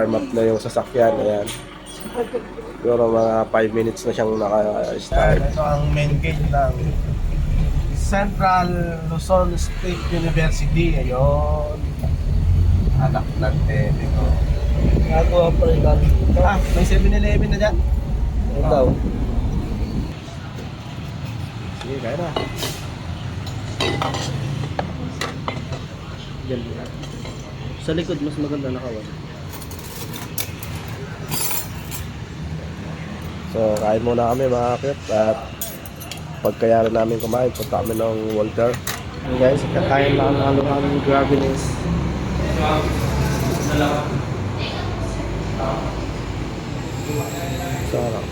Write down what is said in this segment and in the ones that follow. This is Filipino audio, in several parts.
nagwa-warm up na yung sasakyan. Ayan. Siguro mga 5 minutes na siyang naka-start. Ito ang main gate ng Central Luzon State University. Ayun. Anak ng tete ko. Nagawa pa rin lang. May 7-Eleven na dyan? Ano daw? Sige, kaya na. Ganda. Sa likod, mas maganda nakawan. So, kain muna kami mga kakit. At pagkayari namin kumain, punta kami ng Walter. Okay guys, kakain lang ng aluhan graviness. Sarap.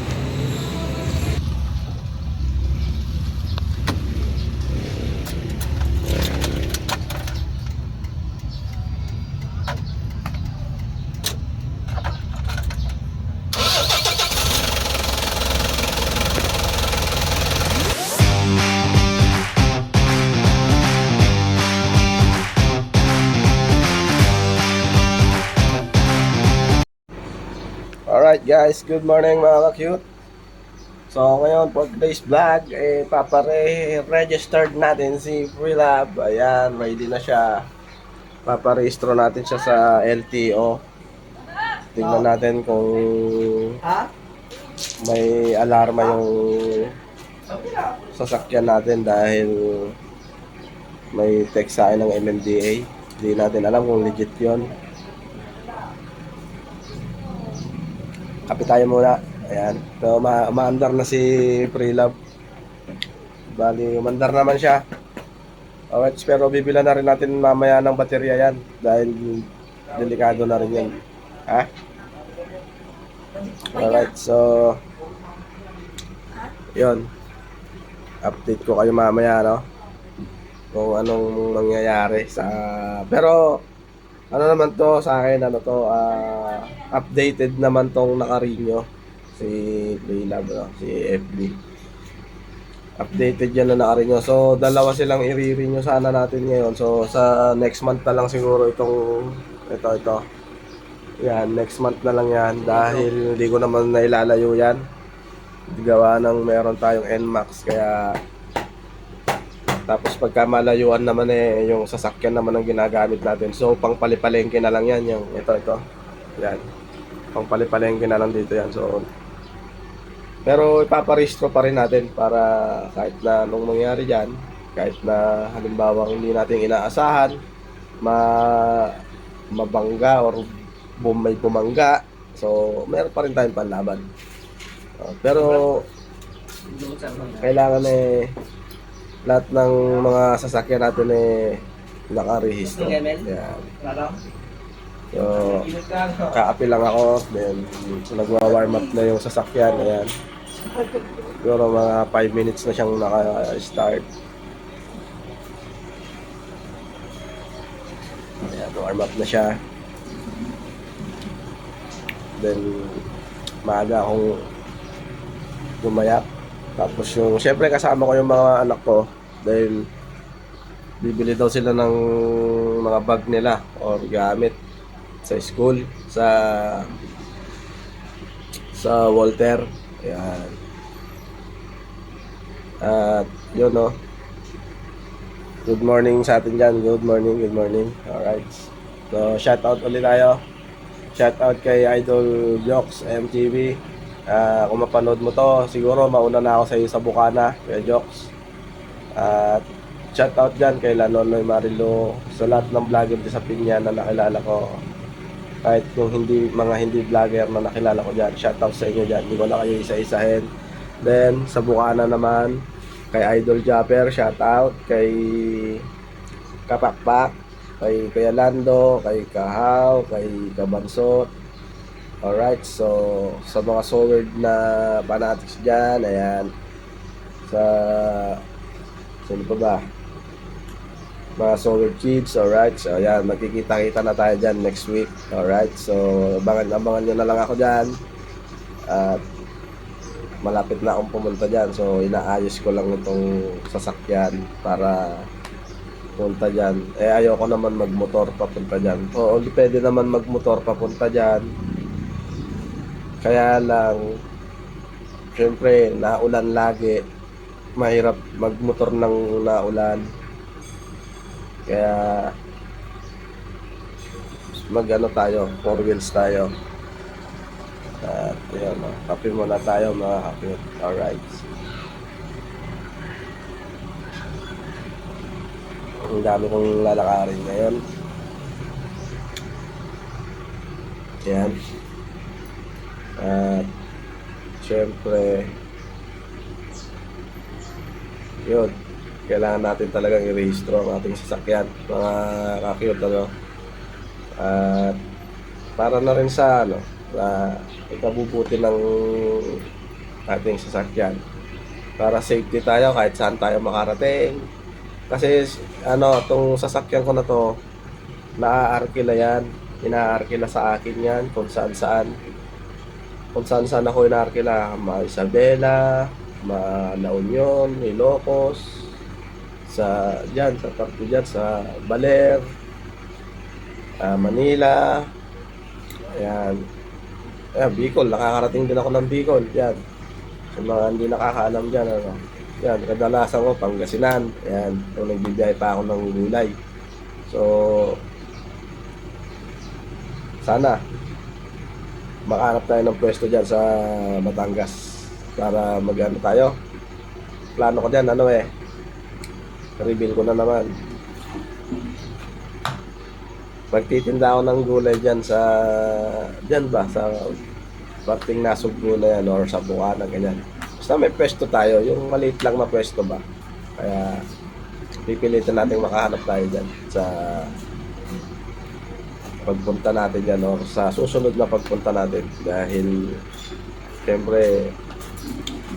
Alright guys, good morning mga ka-cute. So ngayon for today's vlog, papare-registered natin si Freelab. Ayan, ready na siya. Paparehistro natin siya sa LTO. Tingnan natin kung may alarma yung sasakyan natin dahil may text sa akin ng MMDA. Hindi natin alam kung legit yun. Kapit tayo muna. Ayan. So, maandar na si Freelab. Bali, umandar naman siya. Alright, pero bibila na rin natin mamaya ng baterya yan. Dahil delikado na rin yan. Ha? Alright, so yun. Update ko kayo mamaya, no? Kung anong mangyayari sa... Pero ano naman to sa akin, ano to, updated naman tong naka-renew si Freelab, no? Si FB. Updated yan na naka-renew. So, dalawa silang i-renew sana natin ngayon. So, sa next month na lang siguro itong ito. Yan, next month na lang yan dahil hindi ko naman nailalayo yan. Gawa ng meron tayong NMAX kaya tapos pagka malayuan naman yung sasakyan naman ang ginagamit natin. So pang palipalengke na lang yan yung ito. Yan. Pang palipalengke na lang dito yan. So pero ipaparehistro pa rin natin para kahit na anong mangyari diyan, kahit na halimbawa hindi natin inaasahan mabangga or may bumangga. So meron pa rin tayong panlaban. Pero kailangan lahat ng mga sasakyan natin nakarehistro. Yan. So, kaapi lang ako. Then, nagwa-warm up na yung sasakyan. Ayan. Siguro mga 5 minutes na siyang naka-start. Ayan, warm up na siya. Then, maaga akong gumayak. Tapos yung, syempre kasama ko yung mga anak ko dahil bibili daw sila ng mga bag nila or gamit sa school, sa Walter. Ayan. At yun, no. Good morning sa atin dyan. Good morning. Alright. So, shout out ulit tayo. Shout out kay Idol Jokes MTV. Kung mapanood mo to, siguro mauna na ako sa iyo sa Bukana, kay Jokes. At shout out dyan kay Lanonoy Marilo, sa lahat ng vlogger sa Pinya na nakilala ko. Kahit yung mga hindi vlogger na nakilala ko dyan, shout out sa inyo dyan. Hindi ko na kayo isa-isahin. Then sa Bukana naman, kay Idol Japper, shout out kay Kapakpak, kay Lando, kay Kahaw, kay Kabansot. Alright, so sa mga solid na fanatics dyan, ayan, sino pa ba? Mga solid kids, alright, so ayan, magkikita-kita na tayo dyan next week, alright, so abangan nyo na lang ako dyan, at malapit na akong pumunta dyan, so inaayos ko lang itong sasakyan para papunta dyan. Eh, ayoko naman magmotor papunta dyan. Oo, pwede naman magmotor papunta dyan. Kaya lang, syempre, naulan lagi. Mahirap magmotor ng naulan. Kaya, mag-ano tayo, 4 wheels tayo. At yun, kape muna tayo mga kapit. Alright. Ang dami kong lalakarin ngayon. Yan. At syempre, yun, kailangan natin talagang i-rehistro ang ating sasakyan, mga kakiyot, ano. At para na rin sa ano, na ikabubuti ng ating sasakyan, para safety tayo kahit saan tayo makarating. Kasi ano, tong sasakyan ko na to, naaarkila yan, inaarkila sa akin yan kung saan saan, ako inaarkila, Isabela, La Union, Ilocos, sa diyan sa parte diyan sa Baler, Manila, ayan. Bicol, nakakarating din ako ng Bicol, yan. Sa mga hindi nakakaalam dyan, ano. Yan, kadalasan ko, Pangasinan, yan. Kung nagbibiyahe pa ako ng gulay. So, sana, makahanap tayo ng pwesto dyan sa Batangas para mag-ano tayo. Plano ko dyan, ano reveal ko na naman. Magtitinda ako ng gulay dyan sa, dyan ba, sa parting Nasugbu na yan or sa Bukana, ganyan. Basta may pwesto tayo, yung maliit lang na pwesto ba. Kaya, pipilitin natin makahanap tayo dyan sa pagpunta natin dyan or sa susunod na pagpunta natin. Dahil, siyempre,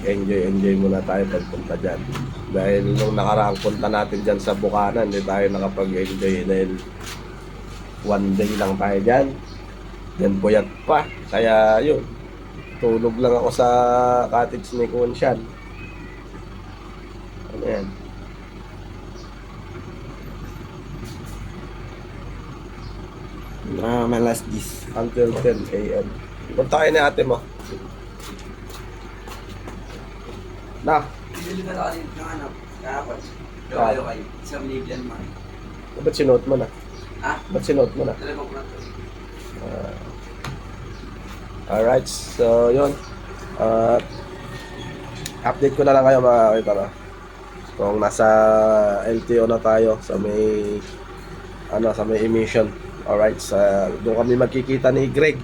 enjoy muna tayo pagpunta dyan. Dahil nung nakaraang punta natin dyan sa Bukana, hindi tayo nakapag-enjoy dahil one day lang tayo dyan. Yan puyat pa. Kaya yun, tulog lang ako sa cottage ni Kunsyan. Ano yan? My last dish. Until 10 a.m. Punta kayo ni ate mo. Na, Bibili ka na rin ng ano, kahapon. Ah. Kayo kayo, isang Libian man. ba't sinuot mo na? Ha? Ba't sinuot mo na? Talagang ko na to. Alright, so yun. Update ko na lang kayo mga kakita. Kung nasa LTO na tayo sa may sa may emission. Alright, doon kami magkikita ni Greg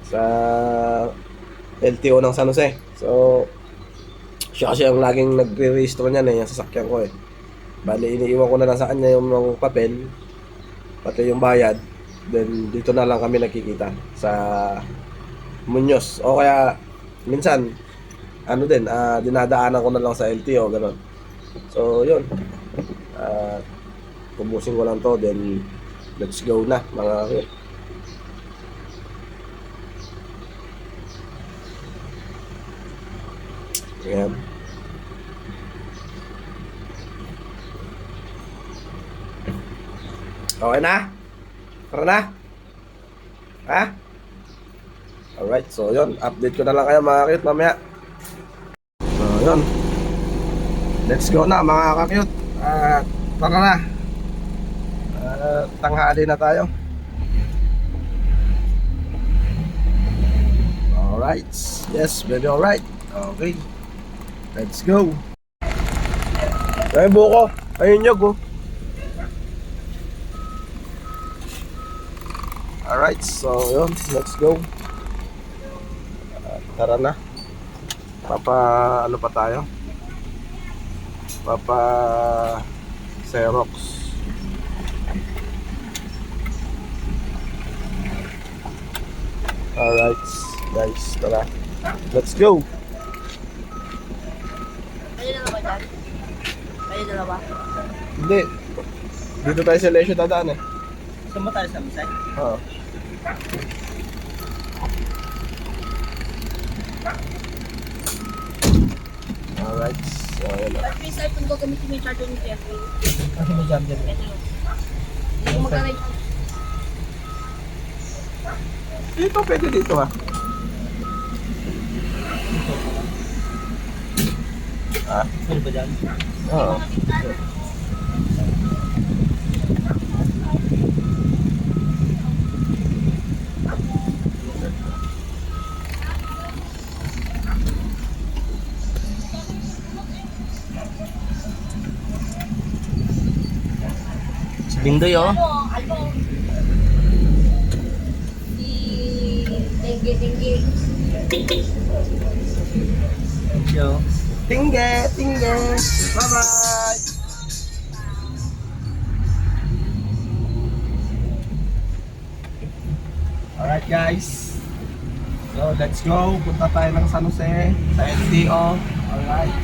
sa LTO ng San Jose. So siya kasi ang laging nagre-register niyan yung sasakyan ko Bali, iniiwan ko na lang sa kanya yung mga papel, pati yung bayad. Then dito na lang kami nakikita sa Muñoz. O kaya minsan dinadaanan ko na lang sa LTO, ganun. So yun, pubusin ko lang to, then let's go na mga kakit. Ayan. Okay na? Tara na? Ha? Alright, so yun, update ko na lang kayo mga kakit mamaya. So yun, let's go na mga kakit. Tara na. Tanghali na tayo. Alright, yes, very alright. Okay, let's go. Ay buko, ayun nyog Alright, so yun, let's go. Tara na. Ano pa tayo? Xerox. Alright, guys, tara. Let's go. Kayo dalawa dyan? Kayo dalawa? Hindi. Dito tayo sa Lesyo dadaan Saan ba tayo sa Misay? Oo. Alright, So, ayun. At least iPhone ko gamitin mo yung charger ni Jeffrey. Kasi may jam dyan. Ito. Hindi ko mag-aray. Dito, pwede dito ah. Ah, Ano ba dyan? oo. Si Bindoy oh. Ano? Tinggi. Yo. Tingge, tingge. Bye-bye. Alright guys. So let's go. Punta tayo ng San Jose sa LTO. Alright.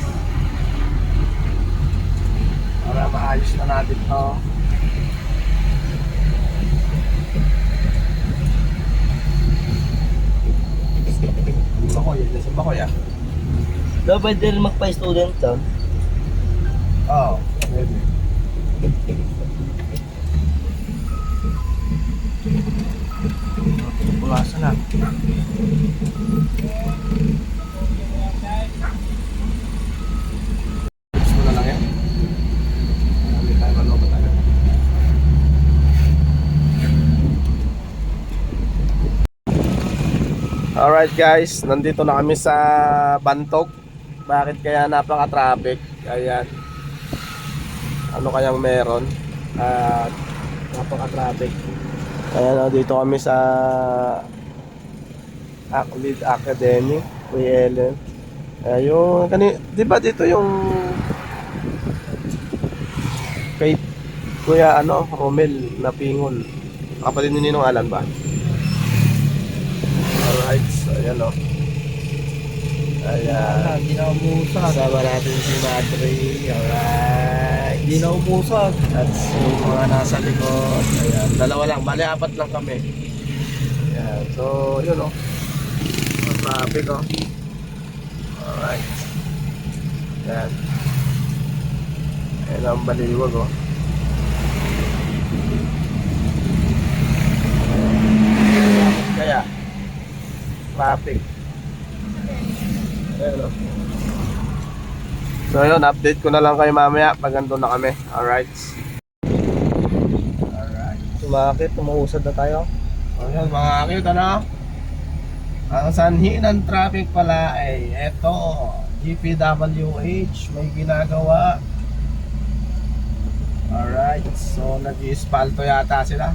Para maayos na natin to. Bakoy, nasa Bakoy ah. Daw pwede rin magpa-student doon. Oo, pwede. Pumasan na. Gusto mo na lang yan? Hindi tayo maloko tayo. Alright guys, nandito na kami sa Bantog. Bakit kaya napaka-traffic? Ayan. Ano kayang meron? At napaka-traffic. Ayan, dito kami sa Aclid Academy, Kuya Ellen. Ayun, di ba dito yung kay Kuya Romel na Pingol? Kapatid ni Ninong Alan ba? Alright, so ayan o. Ayan. Hindi na umusag. Kasama natin si Madre. Alright. Hindi na umusag. At yung mga nasa likod. Ayan, dalawa lang. Bali, apat lang kami. Ayan, so yun o. Traffic o. Alright. Ayan. Ayan ang baliwag o. Kaya traffic. Ayan o. So yun, update ko na lang kayo mamaya pag andun na kami. Alright. Alright. Sumakit, umuusad na tayo. So yun mga cute, ang sanhi ng traffic pala ay eto, GPWH may ginagawa. Alright, so nag-ispalto yata sila.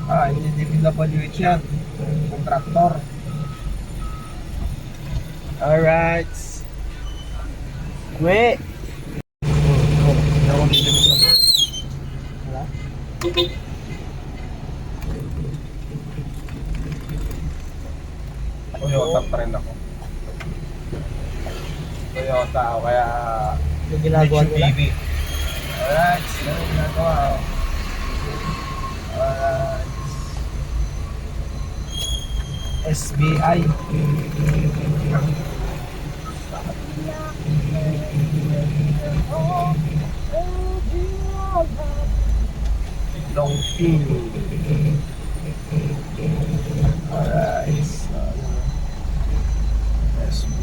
Hindi GPWH yan, kontraktor. Alright. Uwi! Wala? Toyota pa rin ako. Toyota o kaya Yung ginagawa nila. HUPV. Alright, sila yung ginagawa. Alright. SBI. Longping. Alright. So, SB.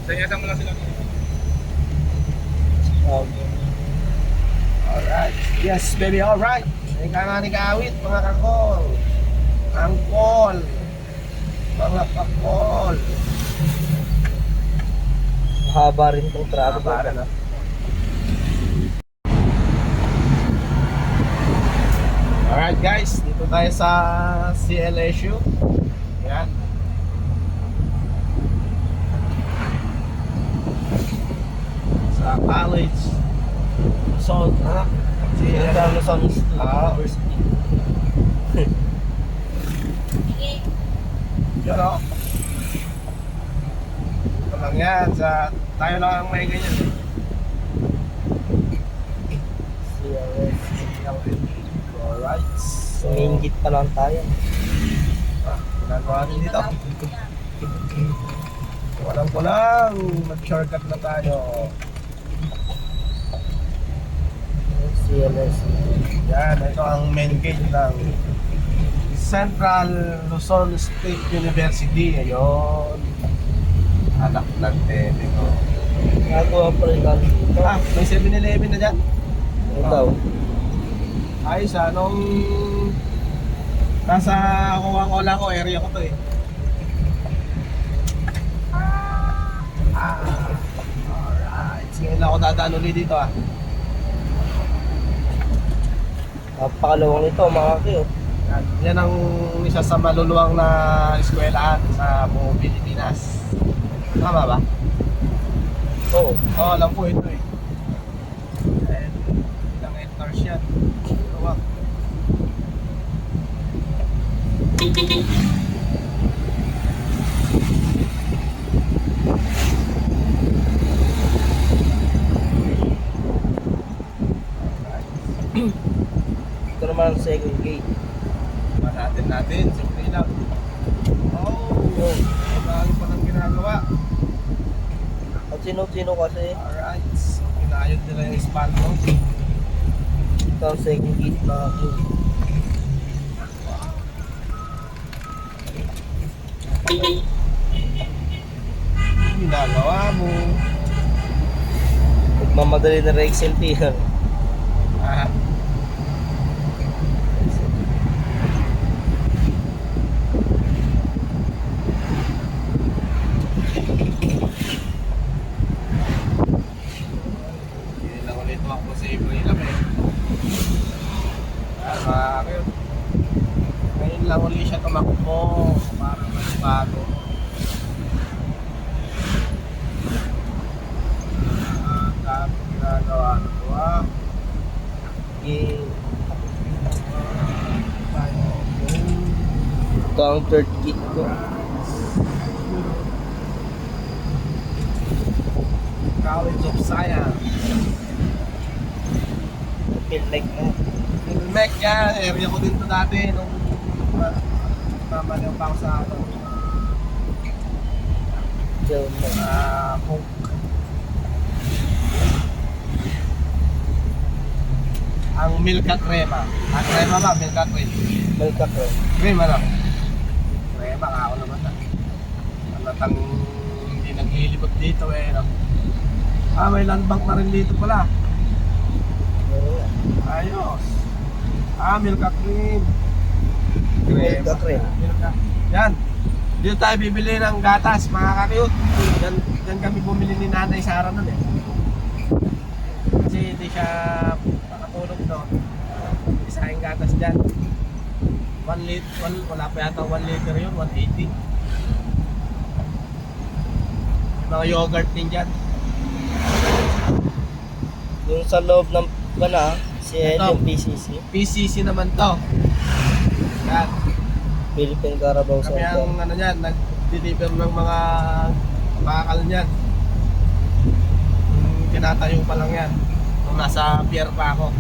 Sanyatan mo lang sila. Alright. Yes, baby, alright. Ika nga ni Kawit, mga kakol. Angkol. Mga kakol. Mahaba rin itong traffic. Para na. Alright guys, dito tayo sa CLSU. Yan. Sa college. So, Luzon University. Yun o. Ito lang yan. Tayo lang ang may ganyan. Alright. So, Sumingit pa lang tayo. ginagawa natin dito. Walang kulang. Mag-shortcut na tayo. CLS. Yan, ito ang main gate ng Central Luzon State University. Ayun. Anak ng tele ko. Nagawa pa rin natin dito. Ah, may 7-Eleven na dyan. Ikaw. Ayos nung nasa Coca-Cola ko, area ko to eh. Alright. Sige lang ako dadaan ulit dito ah. Napakalawang ito, mga kayo. Yan ang isa sa maluluwang na eskwelahan sa buong Pilipinas. Tama ba? Oo. Oo, alam ko ito eh. And ilang hectares yan. Luwag. Ito naman ang second gate. Natin, simple lang. Oh, marami pa nang ginagawa. At sino-sino kasi, Alright, so pinayod nila yung spot mo. ito ang second gate, mga kayo. Ginagawa mo. Nagmamadali na Rexel P. Ah, hindi lang ulit ako sa April lang eh. Bakit? Ngayon lang ulit siya tumakbo para magbago. Dami ginagawa ko ah. Yeah. Ito ang third gate ko. College of Science. Feel like na. Filmek yan, area ko din to dati nung mamaliw pa ako sa ano. Diyan na. Coke. Ang Milka Crema. Crema ba? Milka Crema. Malka ko. Crema lang. Crema nga ako naman na. Halatang hindi naghihilipot dito eh. No? May land bank na rin dito pala. Ayos. Milka Cream. Milka Cream. Milka. Yan. Dito tayo bibili ng gatas, mga ka-cute. Yan kami bumili ni Nanay Sara nun eh. Kasi hindi siya makatulog doon. Isa yung gatas dyan. 1 liter, wala pa yata 1 liter yun, 180. Yung mga yogurt din dyan. Yung sa loob ng bana, si Ito. yung PCC, PCC naman to. Yan. Philippine Carabao Kami Center. ang ano yan, nag-deliver ng mga bakal niyan. Tinatayo pa lang yan. Nung nasa pier pa ako.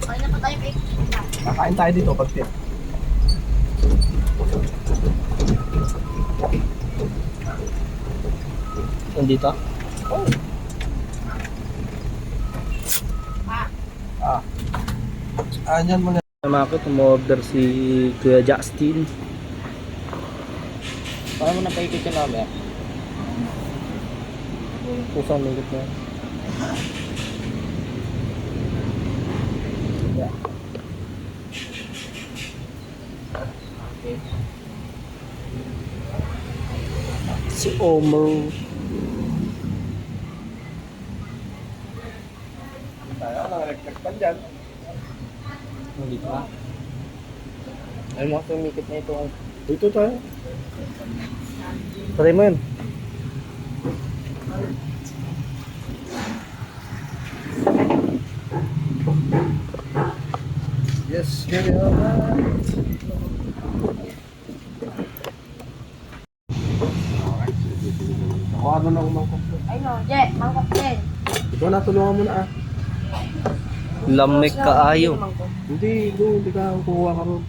Ay, na pa tayo kay Kakain tayo dito pag tip. Nandito? Anyan mo na. Sama ako, tumorder si Kuya Justin. Paano mo napaikot yung namin? Pusang minute na. Yeah. Okay. Si Omer. Tayo, nang-electric pan dyan. Dito ka. Ay mo tumikit na ito. Dito tayo. Try mo yun. Yes, give it alright. Ako ano na umangkok. Ay no, Je, mangkok din. Ikaw na, tulungan mo na ah. Lamig kaayo. Hindi ka kukuha ka ron.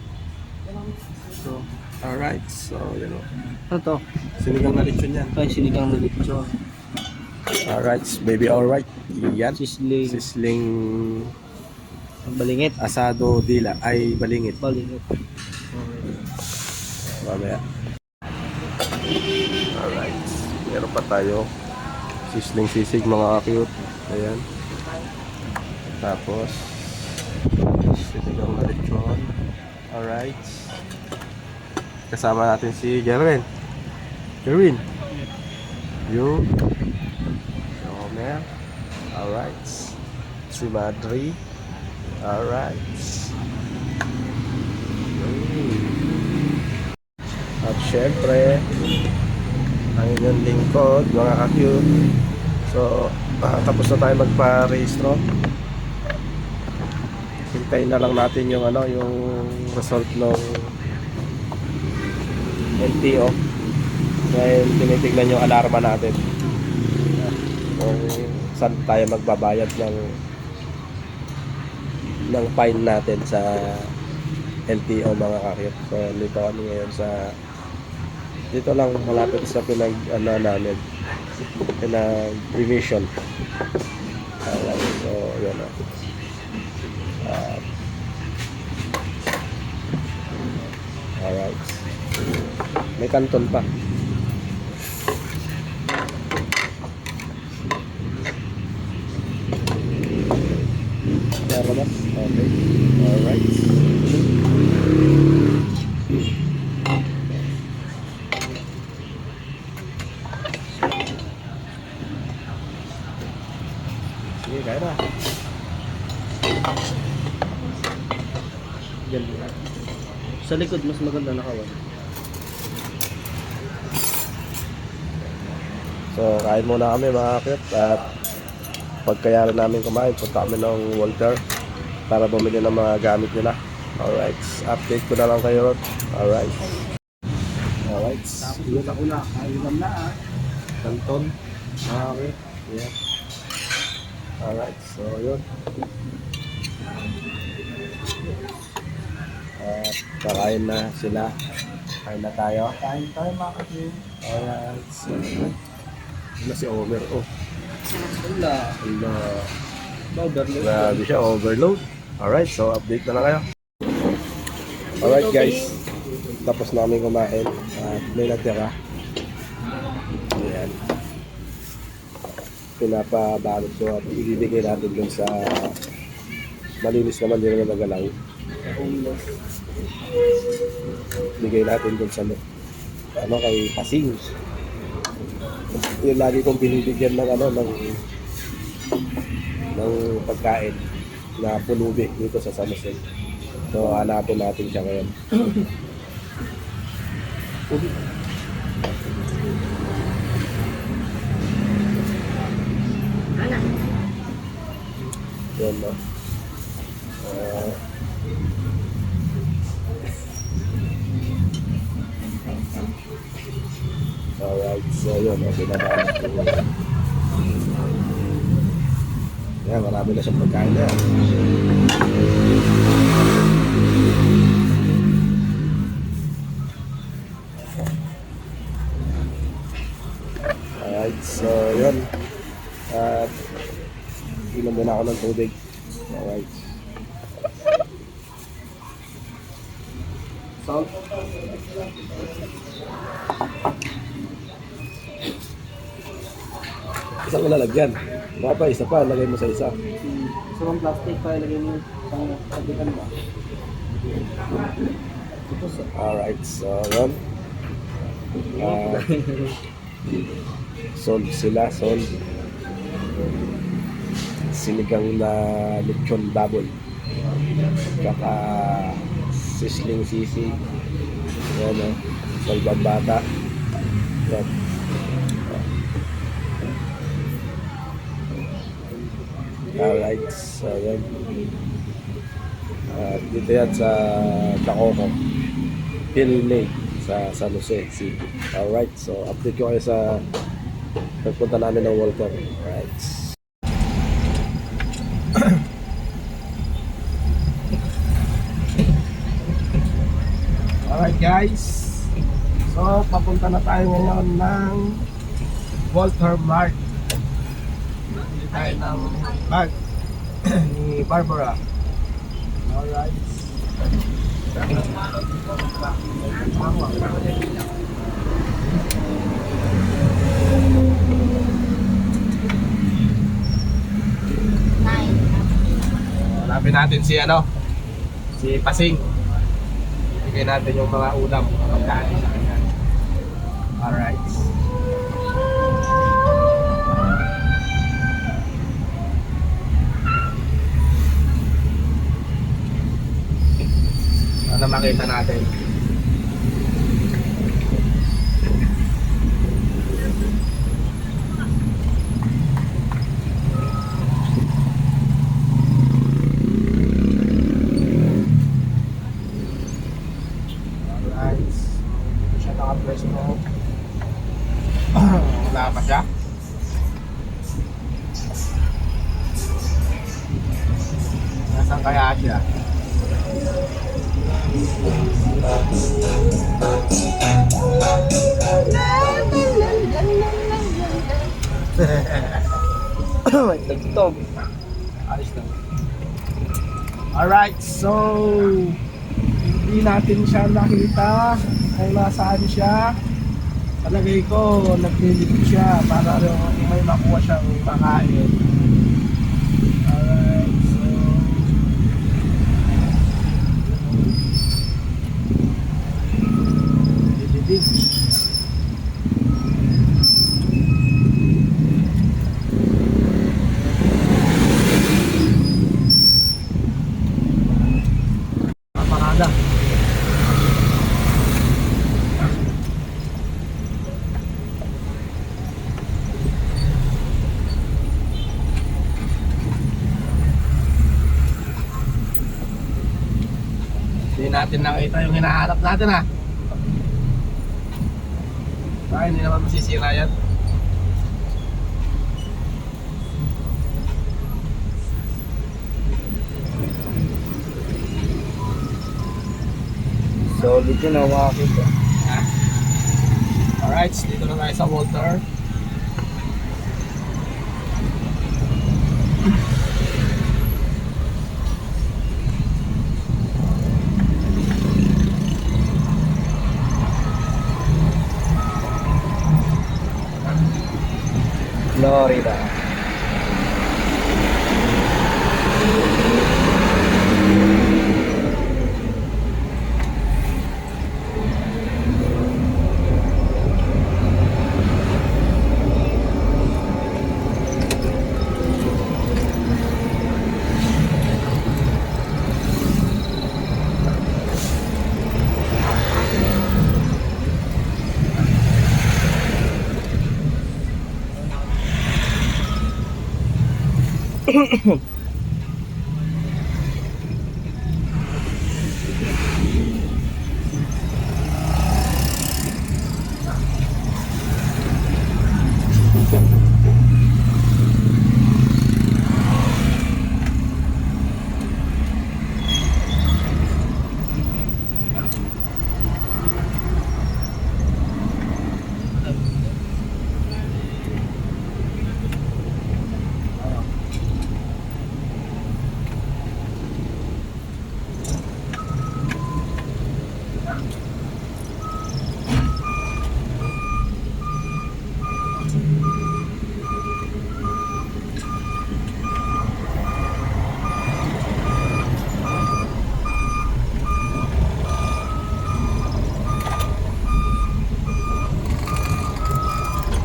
So, alright. So, you know. Ano to? Sinigang na lechon yan. Ay, sinigang na lechon. Alright, baby, alright. Yan. Sisling. Sisling Balingit. asado dila ay balingit. Balingit. Mamaya. Alright. Meron pa tayo. Sisling sisig mga cute. Ayan. Tapos sinigang na lechon. Alright. Kasama natin si Gerwin. Gerwin. You. Homer. Alright. Si Madri. Alright. At syempre, ang inyong lingkod, mga ka-cute. So, tapos na tayo magpa-rehistro. Hintayin na lang natin yung yung result ng LTO. Dahil tinitignan yung alarma natin. Kung saan tayo magbabayad ng fine natin sa LTO mga kakit. So dito kami ngayon dito lang malapit sa namin revision. Alright, so yun o. Alright, may kanton pa. Meron na? Okay. Alright. Sige, kaya na. Ganda. Sa likod, mas maganda nakawan. So, kain muna kami mga kakit. At pagkayari namin kumain, punta kami ng Walter para bumili ng mga gamit nila. Alright. Update ko na lang kayo. Alright. Alright. Yun ako na. Kailan na ah. Kanton. Okay. Yeah. Alright. So, yun. At kakain na sila. Kain na tayo. Kain tayo mga kapatid. Alright. So, na si Omer. Oh. Wala. Wala. Overload. Grabe siya, overload. Alright, so update na lang kayo. Alright guys, tapos namin kumain at may natira. Ayan. Pinapabalot ko at ibibigay natin dun sa malinis naman, din naman nagalaw. Bigay natin dun sa kay Pasing. Yung lagi kong binibigyan ng pagkain na pulubi dito sa San Jose. So hanapin natin siya ngayon. Yan no. Alright, so yun, okay na ba? Yan, marami na siyang pagkain na. Alright, so yun. At inom muna ako ng tubig. Alright. Salt. Isang lalagyan. Baka isa pa, lagay mo sa isa. So, ang plastic pa, ilagay mo pang pagkikan ba? Alright, so yun. Sold sila, sold. Sinigang na lechon baboy. Tsaka sisling sisi. Yan o. Salbang bata. Yan. Alright. So yan. Dito yan sa Dacoco. Hillmade sa San Jose City. Alright. So update ko kayo sa pagpunta namin ng Walker. Alright. Alright guys. So papunta na tayo ngayon ng Walter Mart. Bili tayo ng bag ni Barbara. Alright. Hanapin natin si si Pasing. Bigay natin yung mga ulam, pagkain sa kanya. Alright. Ano makita natin? Wala pa siya. Nasaan kaya siya? May tagtog. Ayos lang. Alright, so hindi natin siya nakita kung nasaan siya. Palagay ko, naglilipid siya para may makuha siyang makain. Alright, so lilipid. Parada. Hindi natin nakita yung hinahanap natin ha. Baka hindi naman masisira yan. Solid yun, makakita. Alright, dito na tayo sa Walter. Florida.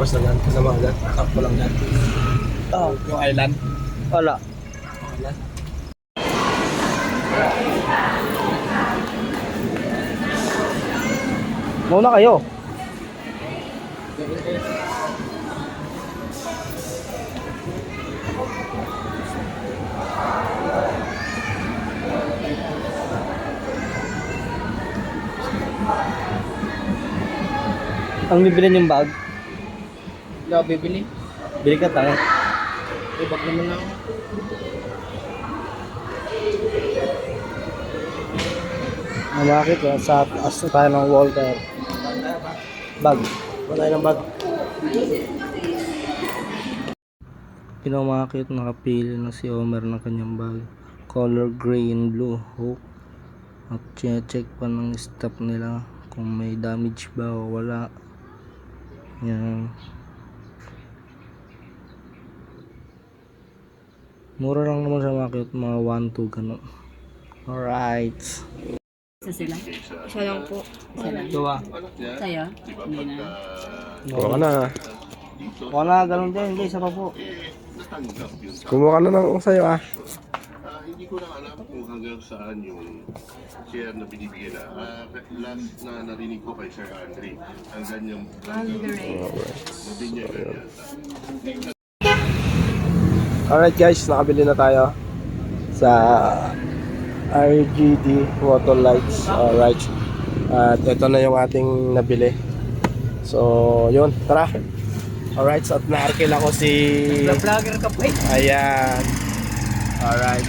breakfast na yan. Kinamagan. Sakto lang yan. Yung island. Wala. Muna kayo. Ang bibili yung bag? Hindi ako bibili. Bili ka tayo. Ibag naman ako. Namakit sa taas na tayo ng Walter. Bag. Wala ng bag. Pinamakit, nakapili na si Omer ng kanyang bag. Color gray and blue. Hook. At check pa ng staff nila kung may damage ba o wala. Yan. Mura lang naman sa market, mga 1-2 ganun. Alright. Isa sila? Isa lang po. Isa lang. Dua. Sa'yo? Hindi na. Kumuha ka na. Wala, ganun din. Hindi, isa pa po. Kumuha ka na ng sa'yo ah. Hindi ko lang alam kung hanggang saan yung share na binibigay na. Last na narinig ko kay Sir Andre, hanggang yung mabinyagan yata. Alright guys, nakabili na tayo sa RGD Water Lights. Alright. At ito na yung ating nabili. So, yun. Tara. Alright. So, at na-arkil ako si... Vlogger ka pa eh. Ayan. Alright.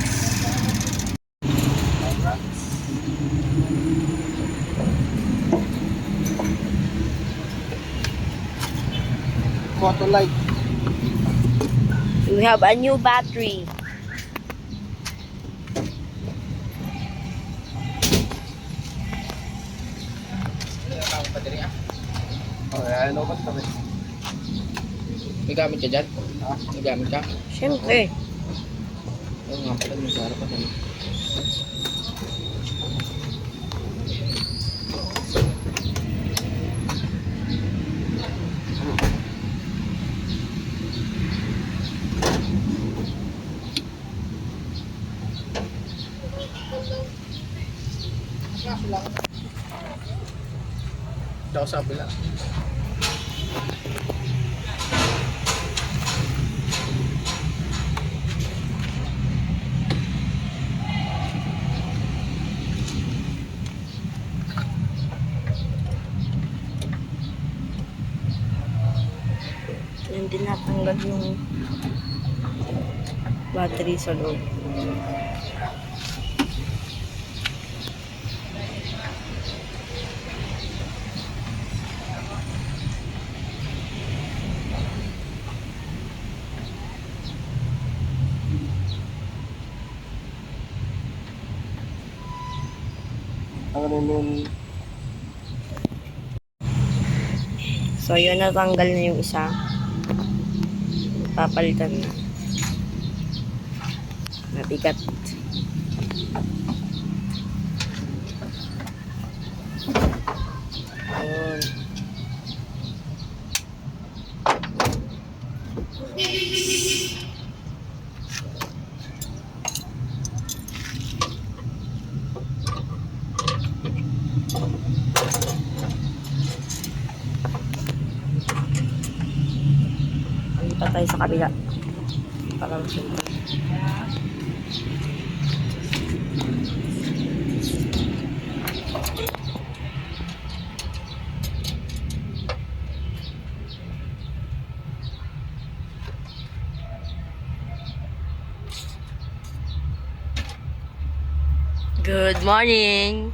Water light. We have a new battery. Ayan, opas kami. May gamit ka dyan? May gamit ka? Siyempre. Oo nga pala, may sarap ka dyan. Ako sa bila. Hindi natanggal yung battery sa loob. Ang yung So, yun, natanggal na yung isa. Papalitan na. Mabigat. Ayun. Lipat tayo sa kabila. Para masunod. Good morning!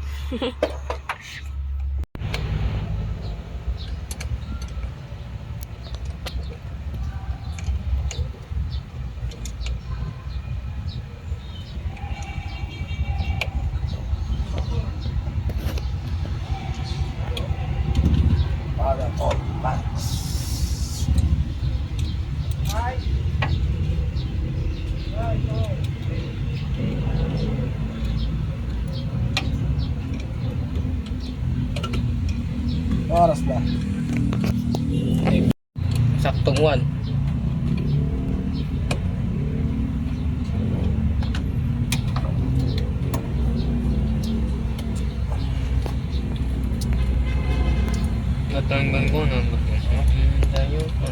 oras na. Saktong 1. Natanggal ko na. Layo pa.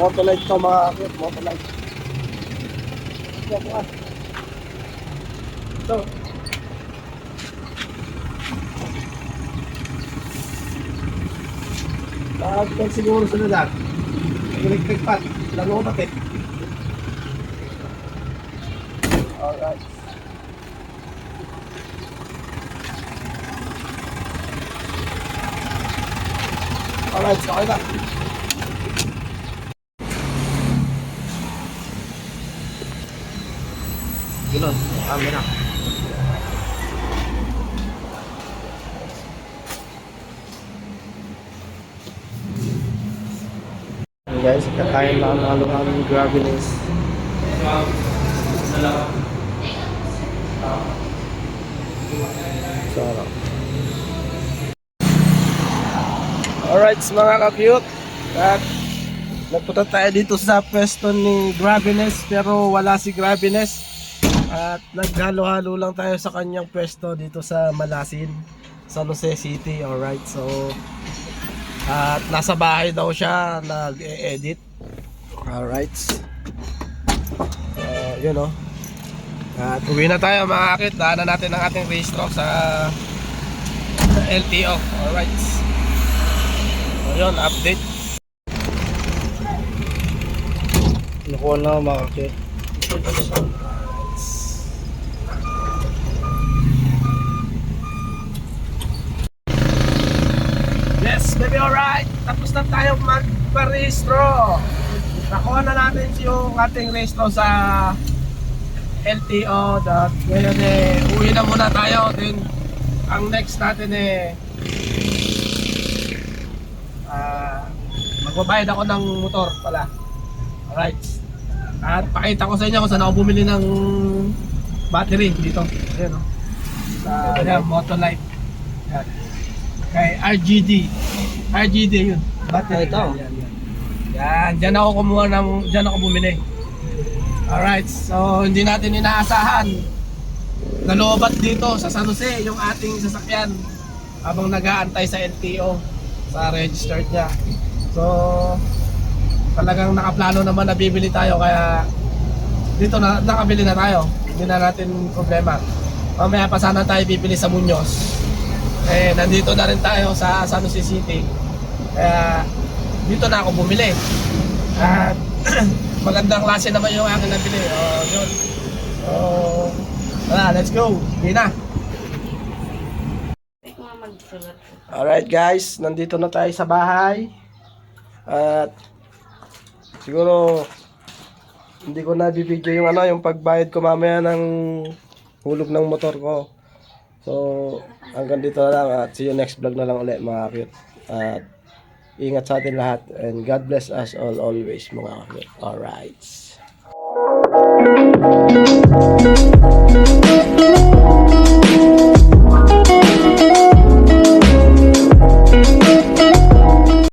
Motolite to mga kakit, Motolite. Ito. Pag siguro sa nalang. Electric pan. Lalo ko pati. Alright. Alright, so okay na. Gilon, camera. Hey guys, kakain lang ng halo-halong Gravinis. Sarap. Alright mga ka-cute, at nagpunta tayo dito sa pwesto ni Gravinis pero wala si Gravinis. At naghalo-halo lang tayo sa kanyang pwesto dito sa Malasin, San Jose City. Alright, so at nasa bahay daw siya nag-e-edit. Alright, yun o. At uwi na tayo mga akit. Daanan natin ang ating registro sa LTO. Alright, so yun, update. Nakuha na mga akit. Yes, baby, alright. Tapos na tayo magparehistro. Nakuha na natin yung ating rehistro sa LTO. Ngayon uwi na muna tayo. Then, ang next natin magbabayad ako ng motor pala. Alright. At pakita ko sa inyo kung saan ako bumili ng battery dito. Ayan o. Sa Motolite. Ayan. Kay RGD yun. Battery ito. Yan, diyan ako bumili. Alright, so hindi natin inaasahan na loobat dito sa San Jose yung ating sasakyan habang nag-aantay sa LTO sa registered niya. So talagang nakaplano naman na bibili tayo, kaya dito na nakabili na tayo. Hindi na natin problema. Mamaya pa sana tayo bibili sa Muñoz. Nandito na rin tayo sa San Jose City. Kaya dito na ako bumili. At magandang klase naman yung akin nabili. Yun. So, let's go. Hindi na. Alright guys, nandito na tayo sa bahay. At siguro hindi ko na bibidyo yung yung pagbayad ko mamaya ng hulog ng motor ko. So, hanggang dito na lang at see you next vlog na lang ulit mga cute. At ingat sa atin lahat and God bless us all always mga cute. Alright.